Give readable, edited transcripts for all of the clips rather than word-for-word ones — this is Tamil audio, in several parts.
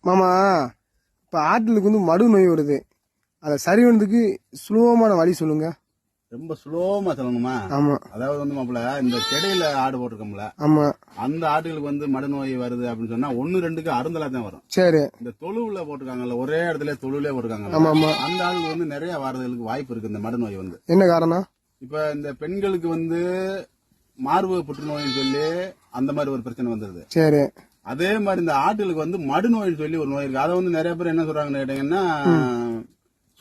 மாமா இப்போ ஆட்டுக்கு வந்து மடு நோய் வருது, அதை சரி பண்ணதுக்கு சுலபமான வழி சொல்லுங்க. ரொம்ப ஸ்லோமா சொல்லணுமா? ஆமா. அதாவது வந்து மாப்பிள்ள இந்த செடியில ஆடு போட்டிருக்கோம்ல, ஆமா, அந்த ஆடுகளுக்கு வந்து மடு நோய் வருது அப்படின்னு சொன்னா 1-2க்கு அருந்தலா தான் வரும். சரி. இந்த தொழுவுல போட்டிருக்காங்கல்ல, ஒரே இடத்துல தொழுவுல போட்டிருக்காங்க, ஆமா ஆமா, அந்த ஆளுக்கு வந்து நிறைய வரதுக்கு வாய்ப்பு இருக்கு இந்த மடு நோய் வந்து. என்ன காரணம்? இப்ப இந்த பெண்களுக்கு வந்து மார்பக புற்றுநோய்னு சொல்லி அந்த மாதிரி ஒரு பிரச்சனை வந்துருது. சரி. அதே மாதிரி இந்த ஆட்டுகளுக்கு வந்து மடு நோய்னு சொல்லி ஒரு நோய் இருக்கு. அதை வந்து நிறைய பேர் என்ன சொல்றாங்கன்னு கேட்டீங்கன்னா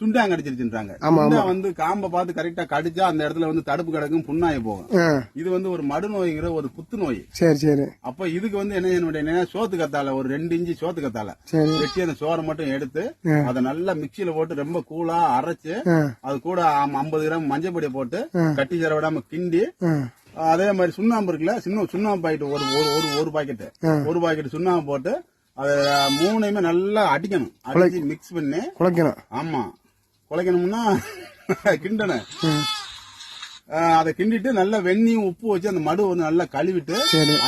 சுண்டாங்க கடிச்சிருச்சுன்றாங்க. சுண்டா வந்து காம்பை பார்த்து கரெக்டா கடிச்சா அந்த இடத்துல வந்து தடுப்பு கிடக்கும், புண்ணாயி போகும். இது வந்து ஒரு மடு நோய்ங்கிற ஒரு புத்து நோய். சரி சரி. அப்ப இதுக்கு வந்து என்ன செய்யணும், சோத்து கத்தால ஒரு 2 இன்ச்சு சோத்து கத்தால வெட்டி அந்த சோறை மட்டும் எடுத்து அதை நல்லா மிக்சியில போட்டு ரொம்ப கூலா அரைச்சு அது கூட 50 கிராம் மஞ்சள் பொடியை போட்டு கட்டி சேர விடாம கிண்டி, அதே மாதிரி சுண்ணாம்பு இருக்குல்ல, சுண்ணாம்பு பாக்கெட் ஒரு பாக்கெட் சுண்ணாம்பு போட்டு அதை 3ஐயுமே நல்லா அடிக்கணும். அடிச்சு மிக்ஸ் பண்ணி குழைக்கணும். ஆமா, குழைக்கணும்னா கிண்டணும். அதை கிண்டிட்டு நல்லா வெண்ணியும் உப்பு வச்சு அந்த மடு வந்து நல்லா கழுவிட்டு,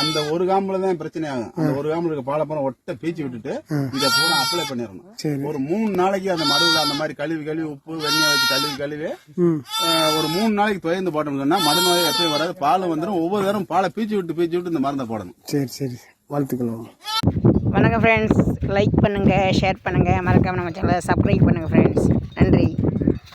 அந்த ஒரு காம்புல தான் பிரச்சனை ஆகும். அந்த ஒரு காம்புல இருக்க பாலப்பழம் ஒட்ட பீச்சு விட்டுட்டு இதை பூரா அப்ளை பண்ணிடணும். ஒரு 3 நாளைக்கு அந்த மடுவுல அந்த மாதிரி கழுவி உப்பு வெண்ணியை வச்சு கழுவி ஒரு 3 நாளைக்கு துவைந்து போட்டோம்னு சொன்னா மடு நோய் எப்பயும் வராது. பால் வந்துடும். ஒவ்வொரு தரம் பாலை பீச்சு விட்டு இந்த மருந்தை போடணும். சரி சரி, வாழ்த்துக்கள். வணக்கம் ஃப்ரெண்ட்ஸ், லைக் பண்ணுங்கள், ஷேர் பண்ணுங்கள், மறக்காம நம்ம சேனலை சப்ஸ்கிரைப் பண்ணுங்கள் ஃப்ரெண்ட்ஸ். நன்றி.